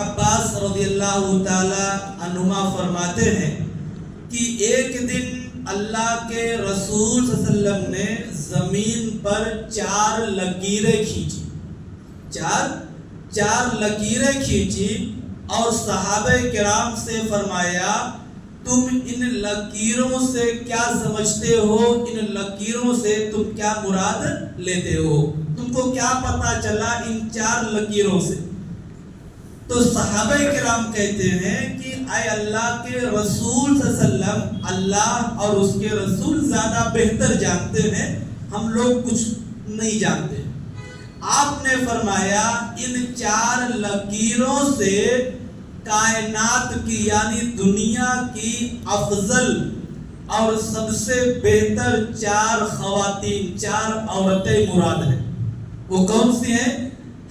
عباس رضی اللہ تعالی عنہما فرماتے ہیں کہ ایک دن اللہ کے رسول صلی اللہ علیہ وسلم نے زمین پر 4 لکیریں کھینچی، چار لکیریں کھینچی اور صحابہ کرام سے فرمایا تم ان لکیروں سے کیا سمجھتے ہو، ان لکیروں سے تم کیا مراد لیتے ہو، تم کو کیا پتا چلا ان 4 لکیروں سے؟ تو صحابہ کرام کہتے ہیں کہ اے اللہ کے رسول صلی اللہ علیہ وسلم، اللہ اور اس کے رسول زیادہ بہتر جانتے ہیں، ہم لوگ کچھ نہیں جانتے۔ آپ نے فرمایا ان 4 لکیروں سے کائنات کی یعنی دنیا کی افضل اور سب سے بہتر 4 خواتین، 4 عورتیں مراد ہیں۔ وہ کون سی ہیں؟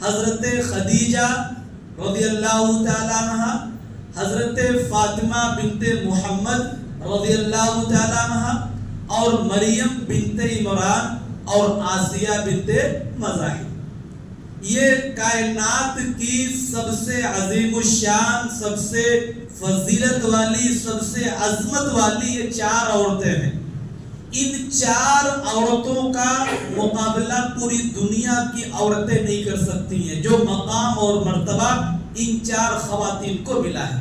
حضرت خدیجہ رضی اللہ تعالیٰ عنہ، حضرت فاطمہ بنت محمد رضی اللہ تعالیٰ عنہ، اور مریم بنت عمران اور آسیہ بنت مزاحم۔ یہ کائنات کی سب سے عظیم الشان، سب سے فضیلت والی، سب سے عظمت والی یہ 4 عورتیں ہیں۔ ان 4 عورتوں کا مقابلہ پوری دنیا کی عورتیں نہیں کر سکتی ہیں، جو مقام اور مرتبہ ان 4 خواتین کو ملا ہے۔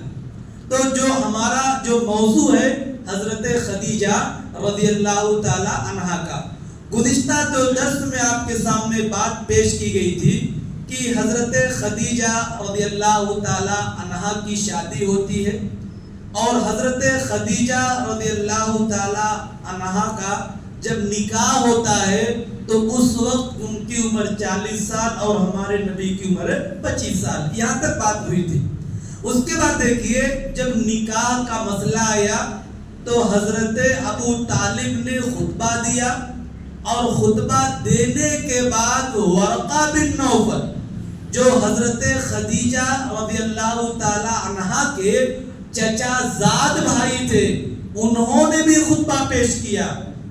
تو جو موضوع ہے حضرت خدیجہ رضی اللہ تعالی عنہا کا، گزشتہ 2 درس میں آپ کے سامنے بات پیش کی گئی تھی کہ حضرت خدیجہ رضی اللہ تعالی عنہا کی شادی ہوتی ہے، اور حضرت خدیجہ رضی اللہ تعالی عنہا کا جب نکاح ہوتا ہے تو اس وقت ان کی عمر 40 سال اور ہمارے نبی کی عمر 25 سال، یہاں تک بات ہوئی تھی۔ اس کے بعد دیکھیے جب نکاح کا مسئلہ آیا تو حضرت ابو طالب نے خطبہ دیا، اور خطبہ دینے کے بعد ورقہ بن نوفل جو حضرت خدیجہ رضی اللہ تعالی عنہا کے چچا زاد بھائی تھے، انہوں نے بھی خطبہ پیش کیا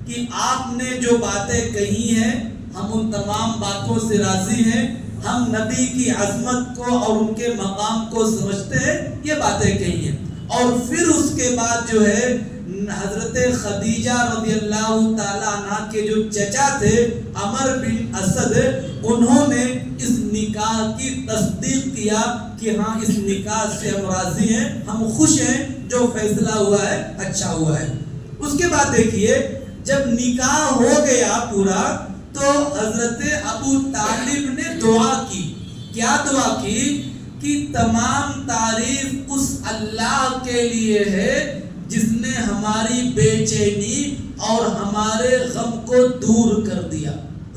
کہ آپ نے جو باتیں کہی ہیں ہم ان تمام باتوں سے راضی ہیں، ہم نبی کی عظمت کو اور ان کے مقام کو سمجھتے ہیں، یہ باتیں کہی ہیں۔ اور پھر اس کے بعد جو ہے حضرت خدیجہ رضی اللہ تعالی عنہ کے جو چچا تھے عمر بن اسد، انہوں نے اس نکاح کی تصدیق کیا کہ ہاں اس نکاح سے ہم راضی ہیں، ہم خوش ہیں، جو فیصلہ ہوا ہے اچھا ہوا ہے۔ اس کے بعد دیکھیے جب نکاح ہو گیا پورا تو حضرت ابو طالب نے دعا کی، کیا دعا کی کہ تمام تعریف اس اللہ کے لیے ہے جس نے ہماری بے چینی اور ہمارے غم کو دور کر دیا۔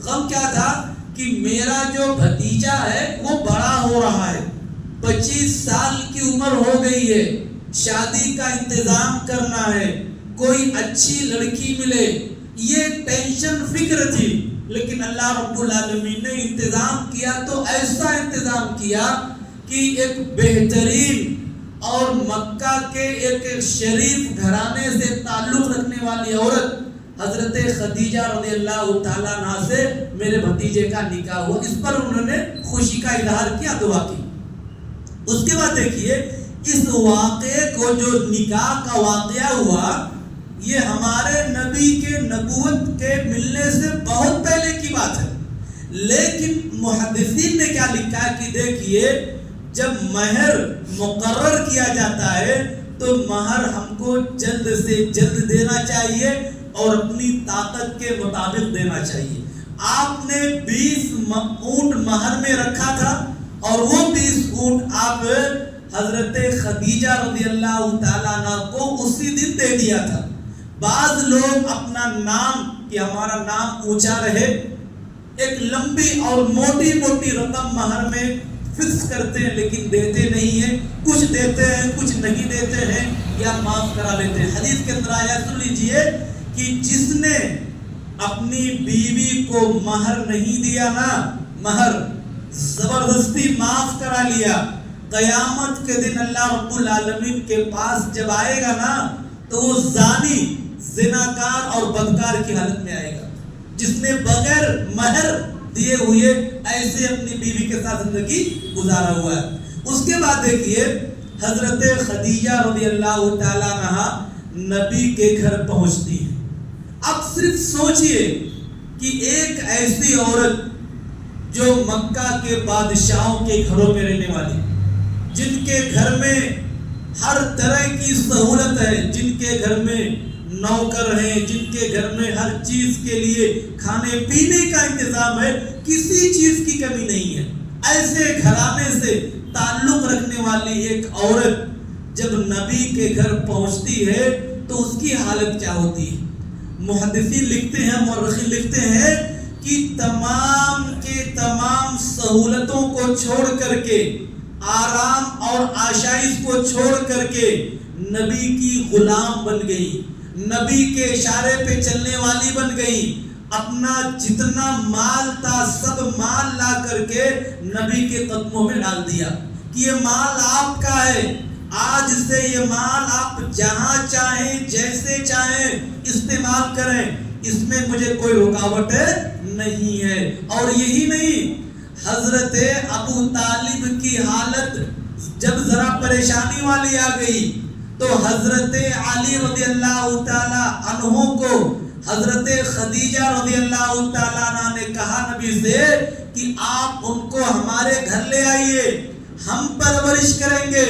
غم کیا تھا کہ میرا جو بھتیجا ہے وہ بڑا ہو رہا ہے، 25 سال کی عمر ہو گئی ہے، شادی کا انتظام کرنا ہے، کوئی اچھی لڑکی ملے، یہ ٹینشن فکر تھی۔ لیکن اللہ رب العالمین نے انتظام کیا تو ایسا انتظام کیا کہ ایک بہترین اور مکہ کے ایک شریف گھرانے سے تعلق رکھنے والی عورت حضرت خدیجہ رضی اللہ تعالیٰ عنہ سے میرے بھتیجے کا نکاح ہوا۔ اس پر انہوں نے خوشی کا اظہار کیا، دعا کی۔ اس کے بعد دیکھیے اس واقعے کو، جو نکاح کا واقعہ ہوا، یہ ہمارے نبی کے نبوت کے ملنے سے بہت پہلے کی بات ہے، لیکن محدثین نے کیا لکھا ہے کہ دیکھیے جب مہر مقرر کیا جاتا ہے تو مہر ہم کو جلد سے جلد دینا چاہیے اور اپنی طاقت کے مطابق دینا چاہیے۔ آپ نے 20 اونٹ مہر میں رکھا تھا اور وہ 20 اونٹ آپ حضرت خدیجہ رضی اللہ تعالیٰ عنہ کو اسی دن دے دیا تھا۔ بعض لوگ اپنا نام کہ ہمارا نام اونچا رہے ایک لمبی اور موٹی موٹی رقم مہر میں فکس کرتے ہیں، لیکن دیتے نہیں ہیں، کچھ دیتے ہیں کچھ نہیں دیتے ہیں یا معاف کرا لیتے ہیں۔ حدیث کے اندر آیا، سن لیجئے کہ جس نے اپنی بیوی کو مہر نہیں دیا نا، مہر زبردستی معاف کرا لیا، قیامت کے دن اللہ رب العالمین کے پاس جب آئے گا نا تو وہ زانی، زناکار اور بدکار کی حالت میں آئے گا، جس نے بغیر مہر دیے ہوئے ایسے اپنی بیوی کے ساتھ زندگی گزارا ہوا ہے۔ اس کے بعد دیکھیے حضرت خدیجہ رضی اللہ تعالیٰ عنہا نبی کے گھر پہنچتی ہیں. اب صرف سوچئے کہ ایک ایسی عورت جو مکہ کے بادشاہوں کے گھروں میں رہنے والی، جن کے گھر میں ہر طرح کی سہولت ہے، جن کے گھر میں نوکر ہیں، جن کے گھر میں ہر چیز کے لیے کھانے پینے کا انتظام ہے، کسی چیز کی کمی نہیں ہے، ایسے گھرانے سے تعلق رکھنے والی ایک عورت جب نبی کے گھر پہنچتی ہے تو اس کی حالت کیا ہوتی ہے؟ محدثین لکھتے ہیں، مورخین لکھتے ہیں کہ تمام کے تمام سہولتوں کو چھوڑ کر کے، آرام اور آشائش کو چھوڑ کر کے نبی کی غلام بن گئی، نبی کے اشارے پہ چلنے والی بن گئی. اپنا جتنا مال تھا سب مال لا کر کے نبی کے قدموں میں ڈال دیا کہ یہ مال آپ کا ہے، آج سے یہ مال آپ جہاں چاہیں جیسے چاہیں استعمال کریں، اس میں مجھے کوئی رکاوٹ نہیں ہے. اور یہی نہیں، حضرت ابو طالب کی حالت جب ذرا پریشانی والی آ گئی تو حضرت علی رضی اللہ تعالی عنہ کو حضرت خدیجہ رضی اللہ تعالیٰ عنہ نے کہا نبی سے کہ آپ ان کو ہمارے گھر لے آئیے، ہم پرورش کریں گے.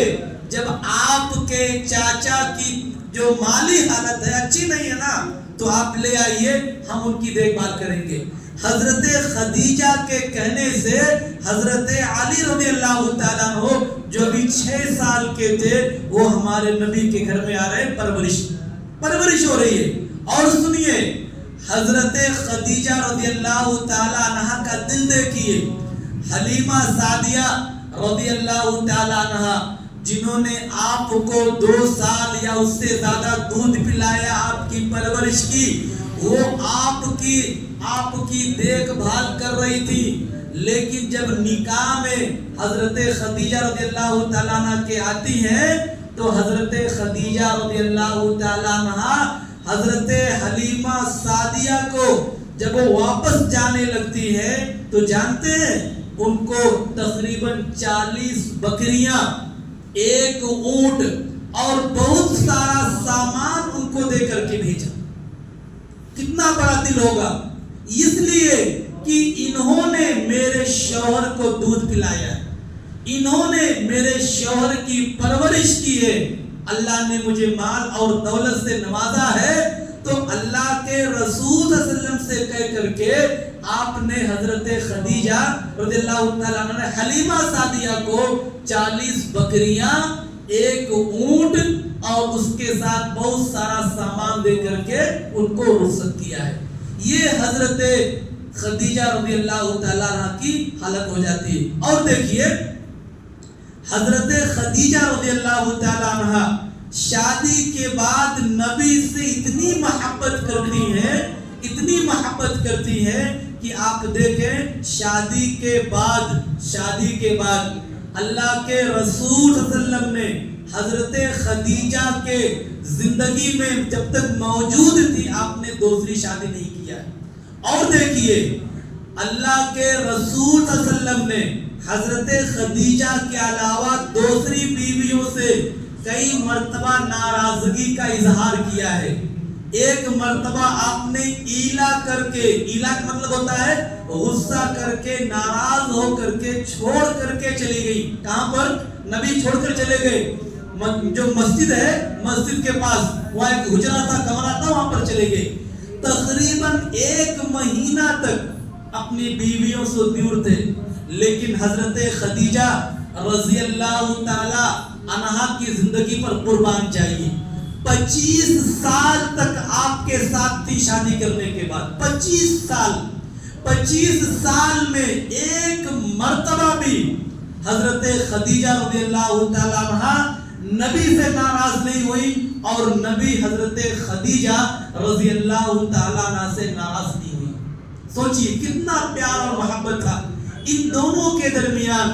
جب آپ کے چاچا کی جو مالی حالت ہے اچھی نہیں ہے نا تو آپ لے آئیے، ہم ان کی دیکھ بھال کریں گے. حضرت خدیجہ کے کہنے سے حضرت علی رضی اللہ تعالیٰ عنہ جو بھی 6 سال کے تھے وہ ہمارے نبی کے گھر میں آ رہے ہیں، پرورش ہو رہی ہے. اور سنیے حضرت خدیجہ رضی اللہ تعالیٰ عنہ کا دل دیکھیے. حلیمہ سعدیہ رضی اللہ تعالیٰ عنہ جنہوں نے آپ کو 2 سال یا اس سے زیادہ دودھ پلایا، آپ کی پرورش کی، وہ آپ کی دیکھ بھال کر رہی تھی. لیکن جب نکاح میں حضرت خدیجہ رضی اللہ تعالیٰ عنہ کے آتی ہیں تو حضرت خدیجہ رضی اللہ تعالیٰ عنہ حضرت حلیمہ سعدیہ کو جب وہ واپس جانے لگتی ہے تو جانتے ہیں ان کو تقریباً 40 بکریاں، 1 اونٹ اور بہت سارا سامان ان کو دے کر کے بھیجا. کتنا بڑا دل ہوگا، اس لیے کہ انہوں نے میرے شوہر کو دودھ پلایا ہے، انہوں نے میرے شوہر کی پرورش کی ہے، اللہ نے مجھے مال اور دولت سے نوازا ہے، تو اللہ کے رسول صلی اللہ علیہ وسلم سے کہہ کر کے آپ نے حضرت خدیجہ رضی اللہ تعالیٰ عنہ نے حلیمہ سعدیہ کو 40 بکریاں، 1 اونٹ اور اس کے ساتھ بہت سارا سامان دے کر کے ان کو رخصت کیا ہے. یہ حضرت خدیجہ رضی اللہ تعالیٰ عنہ کی حالت ہو جاتی ہے. اور دیکھیے حضرت خدیجہ رضی اللہ تعالیٰ عنہ شادی کے بعد نبی سے اتنی محبت کرتی ہیں کہ آپ دیکھیں شادی کے بعد اللہ کے رسول صلی اللہ علیہ وسلم نے حضرت خدیجہ کے زندگی میں جب تک موجود تھی آپ نے دوسری شادی نہیں کیا. اور دیکھیے اللہ کے رسول صلی اللہ علیہ وسلم نے حضرت خدیجہ کے علاوہ دوسری بیویوں سے کئی مرتبہ ناراضگی کا اظہار کیا ہے. ایک مرتبہ آپ نے ایلا کر کے، ایلا کا مطلب ہوتا ہے غصہ کر کے، ناراض ہو کر کے، چھوڑ کر کے چلی گئی. کہاں پر؟ نبی چھوڑ کر چلے گئے، جو مسجد ہے مسجد کے پاس وہاں ایک حجرہ تھا، کمرہ تھا، وہاں پر چلے گئے. تقریباً 1 مہینہ تک اپنی بیویوں سے دور تھے. لیکن حضرت خدیجہ رضی اللہ تعالی عنہا کی زندگی پر قربان چاہیے. 25 سال تک آپ کے ساتھ تھی شادی کرنے کے بعد. 25 سال میں ایک مرتبہ بھی حضرت خدیجہ رضی اللہ تعالی عنہا نبی سے ناراض نہیں ہوئی اور نبی حضرت خدیجہ رضی اللہ تعالی عنہ سے ناراض نہیں ہوئی. سوچئے کتنا پیار اور محبت تھا ان دونوں کے درمیان.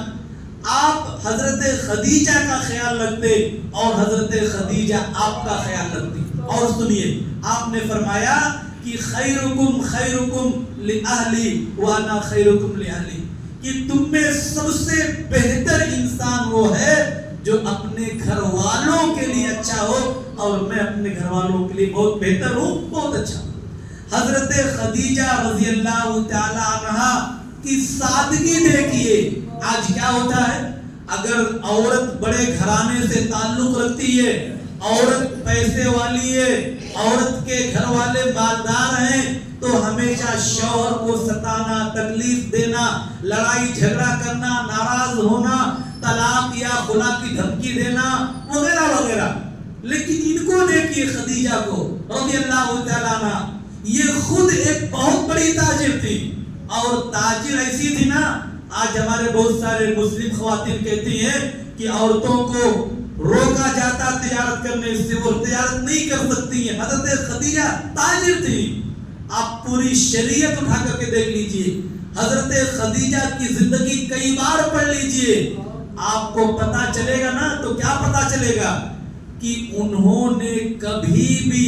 آپ حضرت خدیجہ کا خیال رکھتے اور حضرت خدیجہ آپ کا خیال رکھتی. اور سنیے آپ نے فرمایا کہ خیرکم خیرکم لأہلی وانا خیرکم لأہلی، کہ تم میں سب سے بہتر انسان وہ ہے جو اپنے گھر والوں کے لیے اچھا ہو، اور میں اپنے گھر والوں کے لیے بہت بہتر ہوں، بہت اچھا ہوں۔ حضرت خدیجہ رضی اللہ تعالی عنہا کی سادگی دیکھیے۔ آج کیا ہوتا ہے، اگر عورت بڑے گھرانے سے تعلق رکھتی ہے، عورت پیسے والی ہے، عورت کے گھر والے مالدار ہیں، تو ہمیشہ شوہر کو ستانا، تکلیف دینا، لڑائی جھگڑا کرنا، ناراض ہونا، طلاق یا خلا کی دھمکی دینا وغیرہ وغیرہ۔ لیکن ان کو دیکھیے، خدیجہ کو رضی اللہ تعالیٰ عنہ، یہ خود ایک بہت بڑی تاجر تھی، اور تاجر ایسی تھی نا، آج ہمارے بہت سارے مسلم خواتین کہتی ہیں کہ عورتوں کو روکا جاتا تجارت کرنے سے، وہ تجارت نہیں کر سکتی ہیں۔ حضرت خدیجہ تاجر تھی۔ آپ پوری شریعت اٹھا کر کے دیکھ لیجئے، حضرت خدیجہ کی زندگی کئی بار پڑھ لیجئے، آپ کو پتا چلے گا نا، تو کیا پتا چلے گا کہ انہوں نے کبھی بھی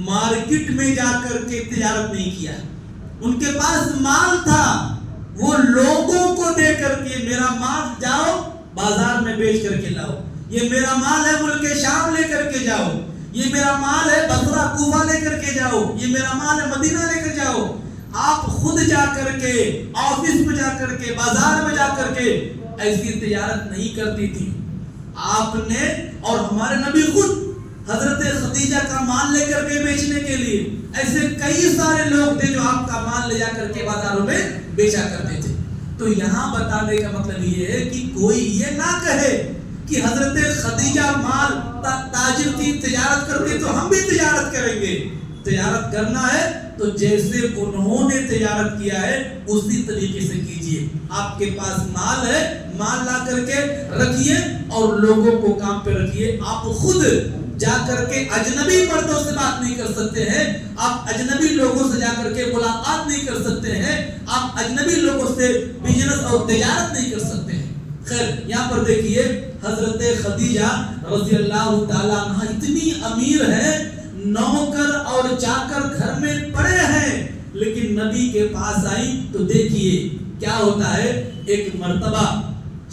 مارکیٹ میں جا کر کے تجارت نہیں کیا۔ ان کے پاس مال تھا، وہ لوگوں کو دے کر کے، میرا مال جاؤ بازار میں بیچ کر کے لاؤ، یہ میرا مال ہے ملک شام لے کر کے جاؤ، یہ میرا مال ہے بصرہ کوفہ لے کر کے جاؤ، یہ میرا مال ہے مدینہ لے کر جاؤ۔ آپ خود جا کر کے، آفس میں جا کر کے، بازار میں جا کر کے ایسی تجارت نہیں کرتی تھی۔ آپ نے اور ہمارے نبی خود حضرت خدیجہ کا مال لے کر کے بیچنے کے لیے، ایسے کئی سارے لوگ تھے جو آپ کا مال لے جا کر کے بازاروں میں بیچا کرتے تھے۔ تو یہاں بتانے کا مطلب یہ ہے کہ کوئی یہ نہ کہے کہ حضرت خدیجہ مال تاجر تھی، تجارت کرتی، تو ہم بھی تجارت کریں گے۔ تجارت کرنا ہے تو جیسے انہوں نے تجارت کیا ہے اسی طریقے سے کیجئے۔ آپ کے پاس مال ہے، مال لا کر کے رکھیے اور لوگوں کو کام پہ رکھیے۔ آپ خود جا کر کے اجنبی مردوں سے بات نہیں کر سکتے ہیں، آپ اجنبی لوگوں سے جا کر کے ملاقات نہیں کر سکتے ہیں، آپ اجنبی لوگوں سے بزنس اور تجارت نہیں کر سکتے ہیں۔ خیر، یہاں پر دیکھیے حضرت خدیجہ رضی اللہ تعالیٰ عنہ اتنی امیر ہے، نوکر اور چاکر گھر میں پڑے ہیں، لیکن نبی کے پاس آئی تو دیکھیے کیا ہوتا ہے۔ ایک مرتبہ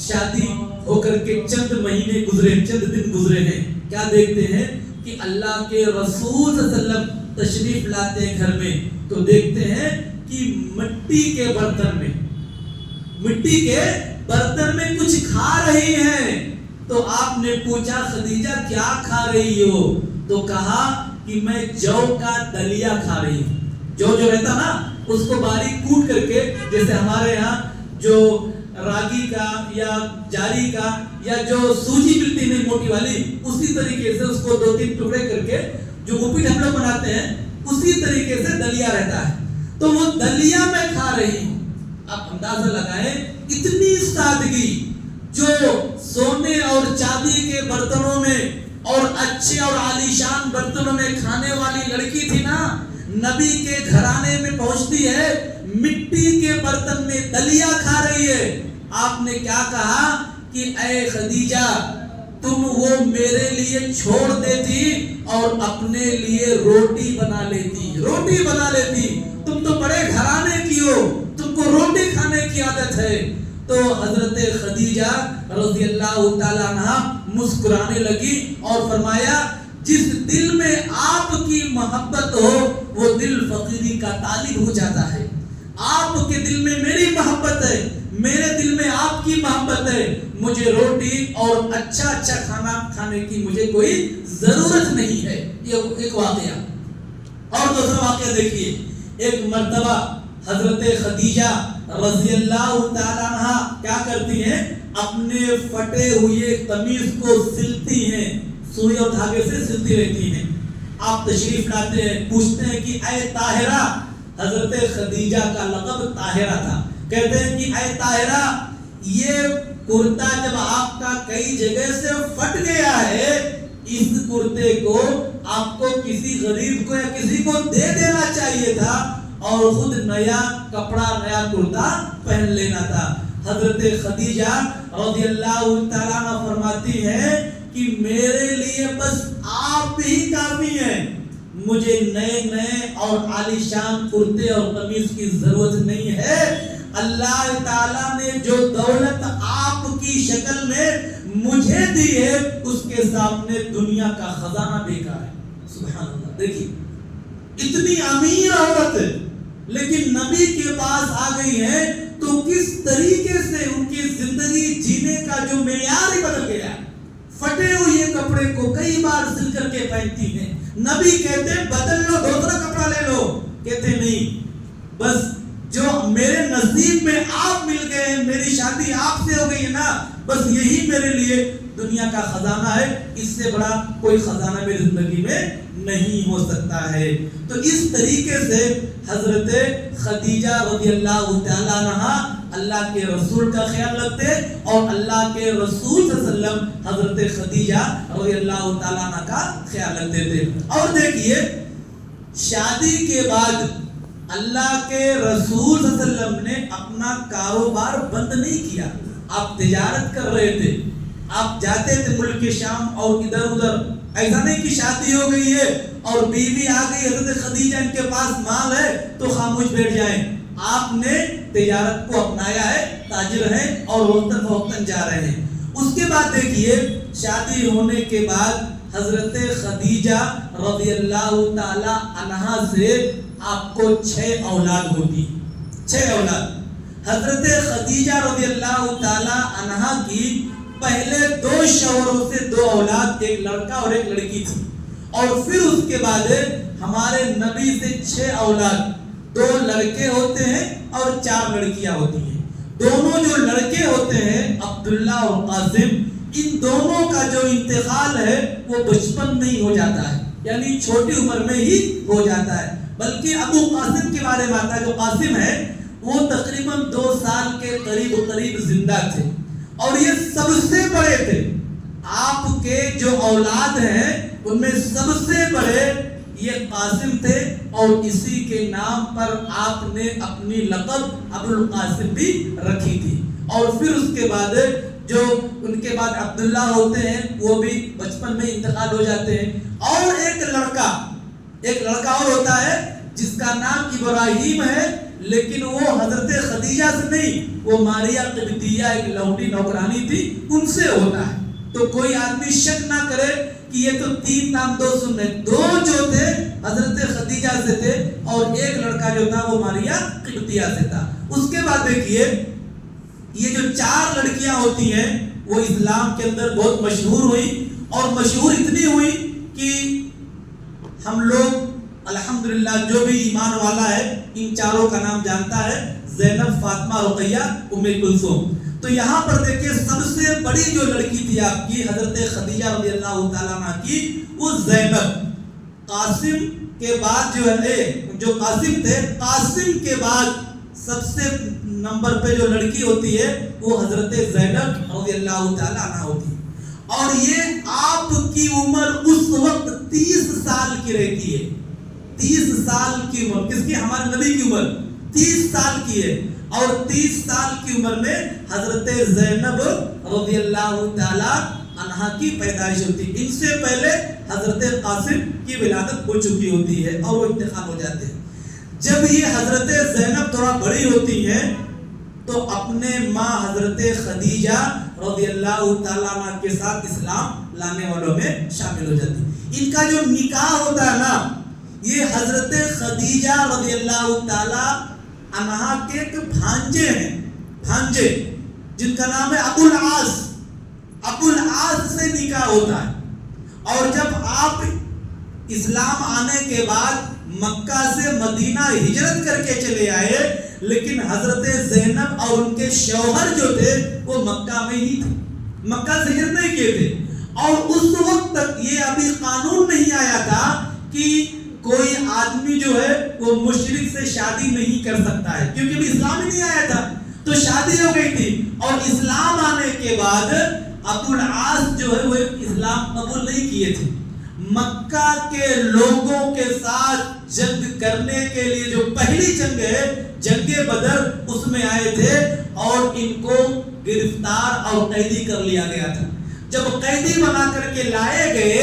شادی ہو کر کے چند مہینے گزرے، چند دن گزرے ہیں، کیا دیکھتے ہیں کہ اللہ کے رسول صلی اللہ علیہ وسلم تشریف لاتے ہیں گھر میں، تو دیکھتے ہیں کہ مٹی کے برتن میں کچھ کھا رہی ہیں۔ تو آپ نے پوچھا خدیجہ کیا کھا رہی ہو؟ تو کہا کہ میں جو کا دلیا کھا رہی ہوں۔ جو رہتا نا، اس کو باریک کوٹ کر کے، جیسے ہمارے ہاں جو راگی کا یا جاری کا یا جو سوجی ملتی نہیں موٹی والی، اسی طریقے سے اس کو 2-3 ٹکڑے کر کے جو اپیٹ ہم لوگ بناتے ہیں، اسی طریقے سے دلیا رہتا ہے، تو وہ دلیا میں کھا رہی ہوں۔ آپ اندازہ لگائیں اتنی سادگی، جو سونے اور چاندی کے برتنوں میں اور اچھے اور عالیشان برتنوں میں کھانے والی لڑکی تھی نا، نبی کے گھرانے میں پہنچتی ہے، مٹی کے برتن میں دلیا کھا رہی ہے۔ آپ نے کیا کہا کہ اے خدیجہ، تم وہ میرے لیے چھوڑ دیتی اور اپنے لیے روٹی بنا لیتی، تم تو بڑے گھرانے کی ہو، تم کو روٹی کھانے کی عادت ہے۔ تو حضرت خدیجہ رضی اللہ تعالیٰ عنہ مسکرانے لگی اور فرمایا، جس دل میں آپ کی محبت ہو وہ دل فقیری کا طالب ہو جاتا ہے۔ آپ کے دل میں میری محبت ہے، میرے دل میں آپ کی محبت ہے، مجھے روٹی اور اچھا کھانا کھانے کی مجھے کوئی ضرورت نہیں ہے۔ یہ ایک واقعہ۔ اور دوسرا واقعہ دیکھیے، ایک مرتبہ حضرت خدیجہ رضی اللہ تعالیٰ عنہ کیا کرتی ہیں، اپنے پھٹے ہوئے قمیص کو سلتی ہیں، سوئی اور دھاگے سے سلتی رہتی ہیں۔ آپ تشریف لاتے ہیں، پوچھتے ہیں کہ اے طاہرہ، حضرت خدیجہ کا لقب طاہرہ تھا، کہتے ہیں کہ اے طاہرہ، یہ کرتا جب آپ کا کئی جگہ سے پھٹ گیا ہے، اس کرتے کو آپ کو کسی غریب کو یا کسی کو دے دینا چاہیے تھا اور خود نیا کپڑا، نیا کرتا پہن لینا تھا۔ حضرت خدیجہ رضی اللہ تعالیٰ عنہ فرماتی ہے کہ میرے لیے بس آپ ہی کافی ہیں، مجھے نئے اور عالیشان کرتے اور قمیص کی ضرورت نہیں ہے۔ اللہ تعالیٰ نے جو دولت آپ کی شکل میں مجھے دی ہے اس کے سامنے دنیا کا خزانہ بیکار ہے. سبحان اللہ. دیکھیے اتنی امیر عورت لیکن نبی کے پاس آ گئی ہے تو کس طریقے سے ان کی زندگی جینے کا جو معیار ہی بدل گیا ہے. پھٹے ہوئے کپڑے کو کئی بار سل کر کے پہنتی ہیں. نبی کہتے بدل لو, دوسرا کپڑا لے لو. کہتے نہیں, بس جو میرے نصیب میں آپ مل گئے ہیں, میری شادی آپ سے ہو گئی ہے نا, بس یہی میرے لیے دنیا کا خزانہ ہے. اس سے بڑا کوئی خزانہ میری زندگی میں نہیں ہو سکتا ہے. تو اس طریقے سے حضرت خدیجہ رضی اللہ تعالیٰ عنہا اللہ کے رسول کا خیال رکھتے اور اللہ کے رسول صلی اللہ علیہ وسلم حضرت خدیجہ رضی اللہ تعالیٰ عنہ کا خیال رکھتے تھے. اور دیکھیے شادی کے بعد اللہ کے رسول صلی اللہ علیہ وسلم نے اپنا کاروبار بند نہیں کیا. آپ تجارت کر رہے تھے, آپ جاتے تھے ملک شام اور ادھر ادھر. ایسا نہیں کہ شادی ہو گئی ہے اور بیوی آ گئی حضرت خدیجہ, ان کے پاس مال ہے تو خاموش بیٹھ جائیں. آپ نے تجارت کو اپنایا ہے, تاجر ہیں اور وقتاً فوقتاً جا رہے ہیں. اس کے بعد دیکھیے شادی ہونے کے بعد حضرت خدیجہ رضی اللہ تعالی عنہا سے آپ کو 6 اولاد ہوتی. 6 اولاد. حضرت خدیجہ رضی اللہ تعالی عنہا کی پہلے 2 شوہروں سے 2 اولاد, ایک لڑکا اور ایک لڑکی تھی. اور پھر اس کے بعد ہمارے نبی سے 6 اولاد, 2 لڑکے ہوتے ہیں اور 4 لڑکیاں ہوتی ہیں. دونوں جو لڑکے ہوتے ہیں عبداللہ اور قاسم, ان دونوں کا جو انتقال ہے وہ بچپن میں ہی ہو جاتا ہے, یعنی چھوٹی عمر میں ہی ہو جاتا ہے. بلکہ ابو قاسم کے بارے میں آتا ہے, جو قاسم ہے وہ تقریباً 2 سال کے قریب زندہ تھے اور یہ سب سے بڑے تھے. آپ کے جو اولاد ہیں ان میں سب سے بڑے یہ قاسم تھے اور اسی کے نام پر آپ نے اپنی لقب ابو القاسم بھی رکھی تھی. اور پھر اس کے بعد جو ان کے بعد عبداللہ ہوتے ہیں وہ بھی بچپن میں انتقال ہو جاتے ہیں. اور ایک لڑکا اور ہوتا ہے جس کا نام ابراہیم ہے, لیکن وہ حضرت خدیجہ سے نہیں, وہ ماریہ قبطیہ ایک لونڈی نوکرانی تھی, ان سے ہوتا ہے. تو کوئی آدمی شک نہ کرے کہ یہ تو 3 نام 2 سننے, 2 جو تھے حضرت خدیجہ سے تھے اور ایک لڑکا جو تھا وہ ماریہ قبطیہ سے تھا. اس کے بعد دیکھیے یہ جو 4 لڑکیاں ہوتی ہیں وہ اسلام کے اندر بہت مشہور ہوئی, اور مشہور اتنی ہوئی کہ ہم لوگ الحمدللہ جو بھی ایمان والا ہے ان 4 کا نام جانتا ہے, زینب, فاطمہ, رقیہ, ام کلثوم. تو یہاں پر دیکھیں سب سے بڑی جو لڑکی تھی آپ کی حضرت خدیجہ رضی اللہ تعالیٰ عنہ کی وہ زینب. قاسم کے بعد جو ہے جو قاسم تھے, قاسم کے بعد سب سے نمبر پہ جو لڑکی ہوتی ہے وہ حضرت زینب رضی اللہ تعالیٰ عنہ ہوتی ہے. اور یہ آپ کی عمر اس وقت 30 سال کی رہتی ہے. 30 سال کی عمر کس کی؟ ہمارے نبی کی عمر 30 سال کی ہے. اور 30 سال کی عمر میں حضرت زینب رضی اللہ تعالی عنہا کی پیدائش ہوتی. ان سے پہلے حضرت قاسم کی ولادت ہو چکی ہوتی ہے اور وہ انتقال ہو جاتے ہیں. جب یہ حضرت زینب تھوڑا بڑی ہوتی ہیں تو اپنے ماں حضرت خدیجہ رضی اللہ تعالیٰ عنہ کے ساتھ اسلام لانے والوں میں شامل ہو جاتی. ان کا جو نکاح ہوتا ہے نا, یہ حضرت خدیجہ رضی اللہ تعالیٰ عنہا کے ایک بھانجے ہیں, بھانجے جن کا نام ہے ابو العاص. ابو العاص سے نکاح ہوتا ہے. اور جب آپ اسلام آنے کے بعد مکہ سے مدینہ ہجرت کر کے چلے آئے, لیکن حضرت زینب اور ان کے شوہر جو تھے وہ مکہ میں ہی تھے, مکہ سے ہجرت نہیں کیے تھے. اور اس وقت تک یہ ابھی قانون نہیں آیا تھا کہ کوئی آدمی جو ہے وہ مشرک سے شادی نہیں کر سکتا ہے, کیونکہ ابھی اسلام ہی نہیں آیا تھا. تو شادی ہو گئی تھی اور اسلام آنے کے بعد ابو العاص جو ہے وہ اسلام قبول نہیں کیے تھے. مکہ کے لوگوں کے ساتھ جنگ کرنے کے لیے جو پہلی جنگ ہے جنگ بدر, اس میں آئے تھے اور ان کو گرفتار اور قیدی کر لیا گیا تھا. جب قیدی بنا کر کے لائے گئے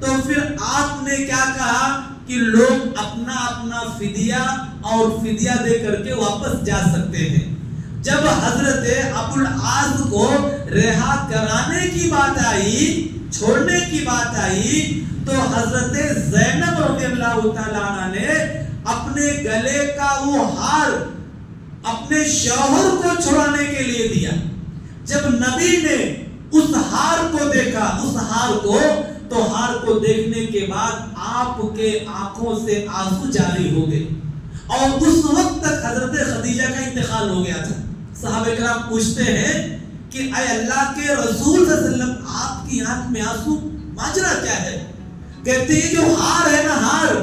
تو پھر آپ نے کیا کہا کہ لوگ اپنا اپنا فدیہ اور فدیہ دے کر کے واپس جا سکتے ہیں. جب حضرت ابو العاص کو رہا کرانے کی بات آئی، چھوڑنے کی بات آئی، تو حضرت زینب رضی اللہ تعالیٰ عنہ نے اپنے گلے کا وہ ہار اپنے شوہر کو چھڑانے کے لیے دیا۔ جب نبی نے اس ہار کو دیکھا، اس ہار کو، تو ہار کو دیکھنے کے بعد آپ کے آنکھوں سے آنسو جاری ہو گئے، اور اس وقت تک حضرت خدیجہ کا انتقال ہو گیا تھا۔ صحابہ کرام پوچھتے ہیں کہ اے اللہ کے رسول صلی اللہ علیہ وسلم، آپ کی آنکھ میں آنسو، ماجرا کیا ہے؟ کہتے ہیں جو ہار ہے نا، ہار،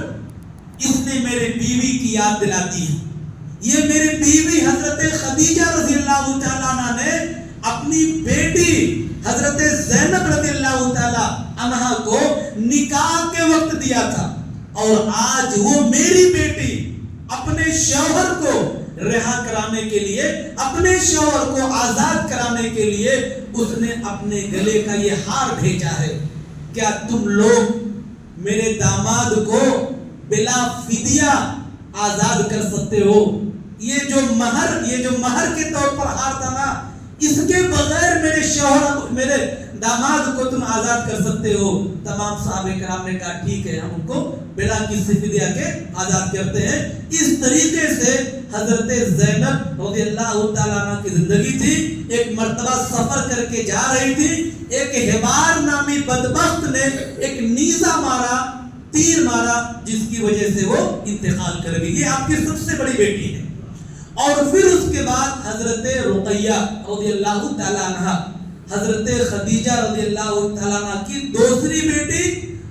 اس نے میرے بیوی کی یاد دلاتی ہے۔ یہ میری بیوی حضرت خدیجہ رضی اللہ تعالیٰ عنہ نے اپنی بیٹی حضرت زینب رضی اللہ تعالیٰ عنہ کو نکاح کے وقت دیا تھا، اور آج وہ میری بیٹی اپنے شوہر کو رہا کرانے کے لیے، اپنے شوہر کو آزاد کرانے کے لیے اس نے اپنے گلے کا یہ ہار بھیجا ہے۔ کیا تم لوگ میرے داماد کو بلا فدیہ آزاد کر سکتے ہو؟ یہ جو مہر کے طور پر ہار تھا نا، اس کے بغیر میرے شوہر، میرے داماد کو تم آزاد کر سکتے ہو؟ تمام صحابہ کرام نے کہا ٹھیک ہے، ہم ان کو بلا کسی فدیہ کے آزاد کرتے ہیں۔ اس طریقے سے حضرت زینب رضی اللہ تعالیٰ عنہ کی زندگی تھی۔ ایک مرتبہ سفر کر کے جا رہی تھی، ایک حبار نامی بدبخت نے ایک نیزہ مارا، تیر مارا، جس کی وجہ سے وہ انتقال کر گئی۔ یہ آپ کی سب سے بڑی بیٹی ہے۔ اور پھر اس کے بعد حضرت رقیہ رضی اللہ تعالیٰ عنہ، حضرت خدیجہ رضی اللہ تعالیٰ عنہ کی دوسری بیٹی،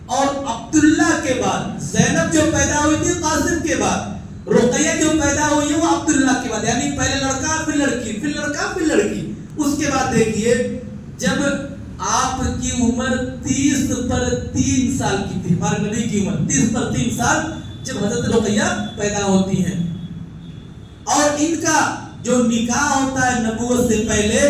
اور عبداللہ کے بعد زینب جو پیدا ہوئی تھی قاسم کے بعد، رقیہ جو پیدا ہوئی ہے وہ عبداللہ کے بعد، یعنی پہلے لڑکا پھر لڑکی، پھر لڑکا پھر لڑکی۔ اس کے بعد دیکھیے جب آپ کی عمر 30 پر 3 سال کی تھی، ہمارے نبی کی عمر 30 پر 3 سال، جب حضرت رقیہ پیدا ہوتی ہیں، اور ان کا جو نکاح ہوتا ہے نبوت سے پہلے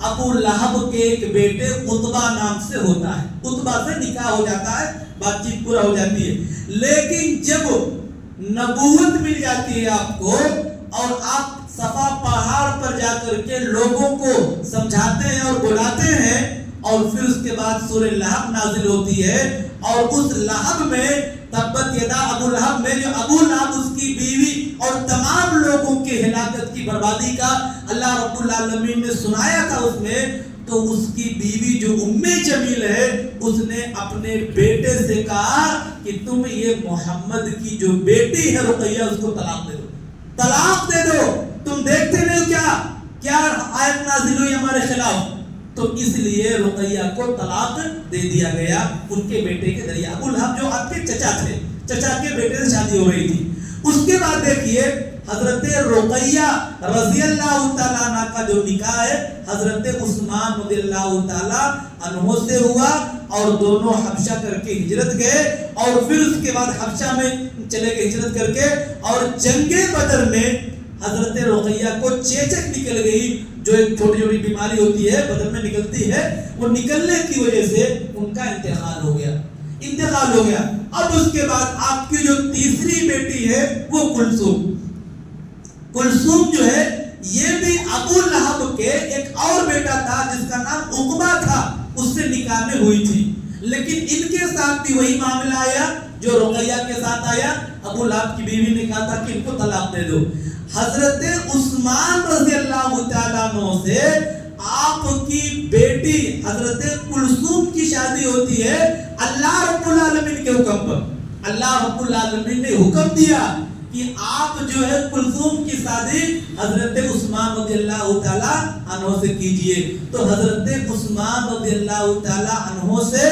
ابو لہب کے ایک بیٹے عتبہ نام سے ہوتا ہے، عتبہ سے نکاح ہو جاتا ہے، بات چیت پورا ہو جاتی ہے۔ لیکن جب نبوت مل جاتی ہے آپ کو، اور آپ صفا پہاڑ پر جا کر کے لوگوں کو سمجھاتے ہیں اور بلاتے ہیں، اور پھر اس کے بعد سورہ لہب نازل ہوتی ہے، اور اس لہب میں تبت یدا ابو لہب میں جو ابو لہب اس کی بیوی اور تمام لوگوں کے ہلاکت کی بربادی کا اللہ رب العالمین نے سنایا تھا اس میں، تو اس کی بیوی جو ام جمیل ہے، اس نے اپنے بیٹے سے کہا کہ تم یہ محمد کی جو بیٹی ہے رقیہ، اس کو طلاق دے دو، طلاق دے دو۔ تم دیکھتے نہیں کیا آیت نازل ہوئی ہمارے خلاف؟ تو اس لیے رقیہ کو طلاق دے دیا گیا ان کے بیٹے کے ذریعے۔ ابو لہب جو آپ کے چچا تھے، چچا کے بیٹے سے شادی ہو رہی تھی۔ اس کے بعد دیکھیے حضرت رقیہ رضی اللہ تعالیٰ عنہ کا جو نکاح ہے حضرت عثمان رضی اللہ تعالیٰ عنہ سے ہوا، اور دونوں حبشہ کر کے ہجرت گئے، اور پھر اس کے بعد حبشہ میں چلے گئے ہجرت کر کے، اور جنگ بدر میں حضرت رقیہ کو چیچک نکل گئی، جو ایک چھوٹی چھوٹی بیماری ہوتی ہے بدن میں نکلتی ہے، وہ نکلنے کی وجہ سے ان کا انتقال ہو گیا۔ اب اس کے بعد آپ کی جو تیسری بیٹی ہے وہ کلثوم جو ہے، یہ بھی ابو لہب کے ایک اور بیٹا تھا جس کا نام عقبہ تھا، اس سے نکاح میں ہوئی تھی، لیکن ان کے ساتھ بھی وہی معاملہ آیا جو رقیہ کے ساتھ آیا۔ ابو لہب کی بیوی نے کہا تھا کہ ان کو طلاق دے دو۔ حضرت عثمان رضی اللہ تعالیٰ عنہ سے آپ کی بیٹی حضرت کلثوم کی شادی ہوتی ہے اللہ رب العالمین کے حکم پر۔ اللہ رب العالمین نے حکم دیا کہ آپ جو ہے کلثوم کی شادی حضرت عثمان رضی اللہ تعالیٰ عنہ سے کیجئے۔ تو حضرت عثمان رضی اللہ تعالیٰ عنہ سے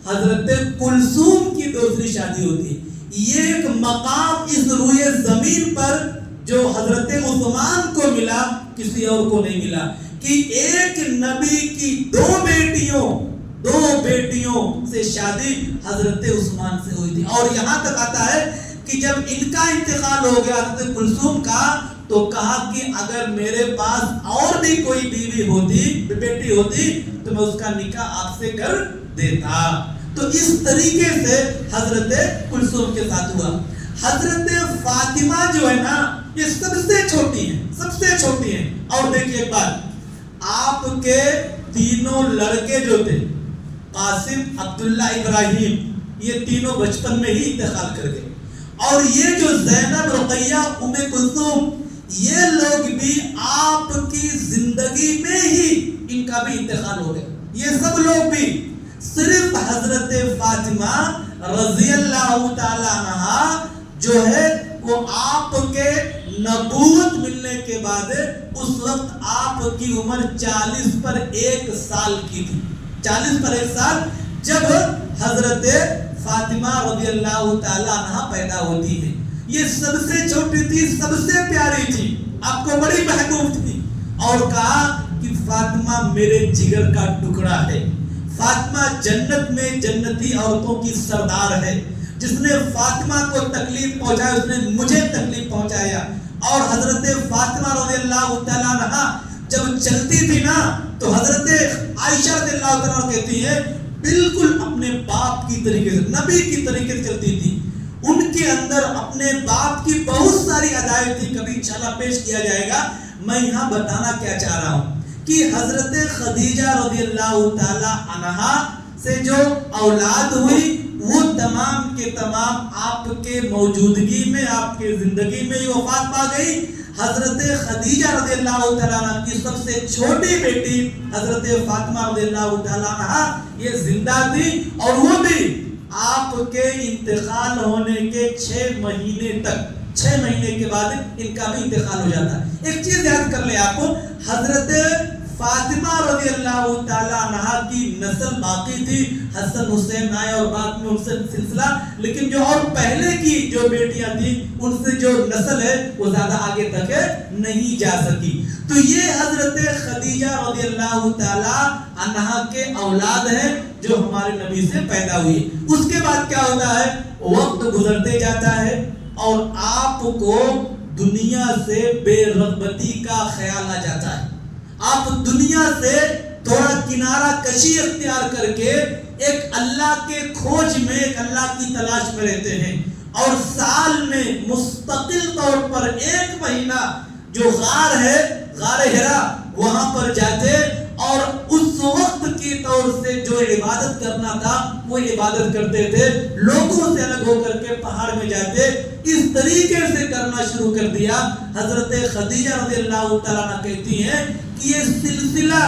حضرت کلثوم کی دوسری شادی ہوتی ہے۔ یہ ایک مقام اس روئے زمین پر جو حضرت عثمان کو ملا، کسی اور کو نہیں ملا، کہ ایک نبی کی دو بیٹیوں سے شادی حضرت عثمان سے ہوئی تھی۔ اور یہاں تک آتا ہے کہ جب ان کا انتقال ہو گیا حضرت کلثوم کا، تو کہا کہ اگر میرے پاس اور بھی کوئی بیوی ہوتی، بیٹی ہوتی، تو میں اس کا نکاح آپ سے کر دیتا۔ تو اس طریقے سے حضرت کلثوم کے ساتھ ہوا۔ حضرت فاطمہ جو ہے نا، یہ سب سے چھوٹی ہیں اور دیکھیے ایک بات، آپ کے تینوں لڑکے جو تھے، قاسم، عبداللہ، ابراہیم، یہ تینوں بچپن میں ہی انتقال کر گئے، اور یہ جو زینب، رقیہ، ام کلثوم، یہ لوگ بھی آپ کی زندگی میں ہی ان کا بھی انتقال ہو گیا۔ یہ سب لوگ بھی صرف حضرت فاطمہ رضی اللہ تعالی عنہ جو ہے وہ آپ کے نبوت ملنے کے بعد اس وقت آپ کی عمر 40 پر 1 سال کی تھی، 40 پر 1 سال جب حضرت فاطمہ رضی اللہ تعالی عنہ پیدا ہوتی ہے۔ یہ سب سے چھوٹی تھی، سب سے پیاری تھی، آپ کو بڑی محبوب تھی، اور کہا کہ فاطمہ میرے جگر کا ٹکڑا ہے، فاطمہ جنت میں جنتی عورتوں کی سردار ہے، جس نے فاطمہ کو تکلیف پہنچایا اس نے مجھے تکلیف پہنچایا۔ اور حضرت فاطمہ رضی اللہ تعالیٰ عنہ جب چلتی تھی نا تو حضرت عائشہ رضی اللہ تعالیٰ عنہ کہتی ہے بالکل اپنے باپ کی طریقے سے، نبی کی طریقے سے چلتی تھی۔ ان کے اندر اپنے باپ کی بہت ساری ادائیں تھی، کبھی انشاءاللہ پیش کیا جائے گا۔ میں یہاں بتانا کیا چاہ رہا ہوں کہ حضرت خدیجہ رضی اللہ تعالی عنہا سے جو اولاد ہوئی وہ تمام کے تمام آپ کے موجودگی میں، آپ کے زندگی میں ہی وفات پا گئی۔ حضرت خدیجہ رضی اللہ تعالیٰ عنہ کی سب سے چھوٹی بیٹی حضرت فاطمہ رضی اللہ تعالیٰ عنہ یہ زندہ تھی، اور وہ بھی آپ کے انتقال ہونے کے 6 مہینے تک، 6 مہینے کے بعد ان کا بھی انتقال ہو جاتا ہے۔ ایک چیز یاد کر لیں آپ کو، حضرت فاطمہ رضی اللہ تعالیٰ عنہ کی نسل باقی تھی، حسن حسین آئے اور بعد میں ان سے سلسلہ، لیکن جو اور پہلے کی جو بیٹیاں تھیں ان سے جو نسل ہے وہ زیادہ آگے تک نہیں جا سکی۔ تو یہ حضرت خدیجہ رضی اللہ تعالیٰ عنہ کے اولاد ہیں جو ہمارے نبی سے پیدا ہوئی۔ اس کے بعد کیا ہوتا ہے، وقت گزرتے جاتا ہے اور آپ کو دنیا سے بے رغبتی کا خیال آ جاتا ہے، آپ دنیا سے تھوڑا کنارہ کشی اختیار کر کے ایک اللہ کے کھوج میں، ایک اللہ کی تلاش میں رہتے ہیں، اور سال میں مستقل طور پر 1 مہینہ جو غار ہے، غار حرا، وہاں پر جاتے اور اس وقت کی طور سے جو عبادت کرنا تھا وہ عبادت کرتے تھے، لوگوں سے الگ ہو کر کے پہاڑ میں جاتے، اس طریقے سے کرنا شروع کر دیا۔ حضرت خدیجہ رضی اللہ تعالیٰ عنہ کہتی ہیں کہ یہ سلسلہ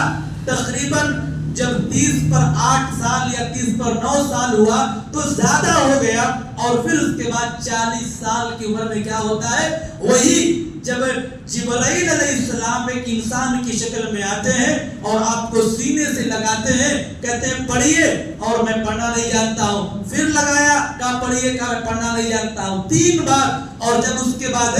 تقریباً جب 30 پر 8 سال یا 30 پر 9 سال ہوا تو زیادہ ہو گیا، اور پھر اس کے بعد 40 سال کی عمر میں کیا ہوتا ہے، وہی جب جبرائیل علیہ السلام ایک انسان کی شکل میں آتے ہیں اور آپ کو سینے سے لگاتے ہیں، کہتے ہیں پڑھیے، اور میں پڑھنا نہیں جانتا ہوں، پھر لگایا، کہا پڑھیے، کہا میں پڑھنا نہیں جانتا ہوں، 3 بار، اور جب اس کے بعد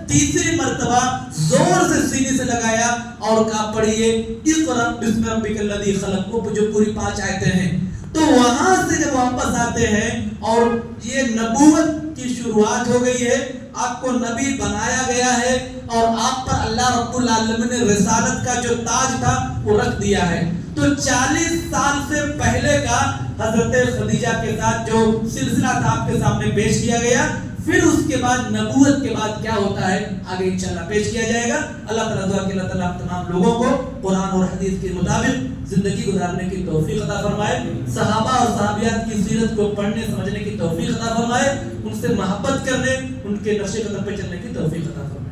تیسری مرتبہ زور سے سینے سے لگایا اور کہا پڑھیے اقرأ بسم ربک الذی خلق، کو جو پوری 5 آیتیں ہیں۔ تو وہاں سے جب واپس آتے ہیں اور یہ نبوت کی شروعات ہو گئی ہے، آپ کو نبی بنایا گیا ہے، اور آپ پر اللہ رب العالمین نے رسالت کا جو تاج تھا وہ رکھ دیا ہے۔ تو 40 سال سے پہلے کا حضرت خدیجہ کے ساتھ جو سلسلہ تھا آپ کے سامنے پیش کیا گیا، پھر اس کے بعد نبوت کے بعد کیا ہوتا ہے آگے انشاءاللہ پیش کیا جائے گا۔ اللہ تعالیٰ دعا کہ اللہ تعالیٰ تمام لوگوں کو قرآن اور حدیث کے مطابق زندگی گزارنے کی توفیق عطا فرمائے، صحابہ اور صحابیات کی سیرت کو پڑھنے سمجھنے کی توفیق عطا فرمائے، ان سے محبت کرنے، ان کے نقش قدم پہ چلنے کی توفیق عطا فرمائے۔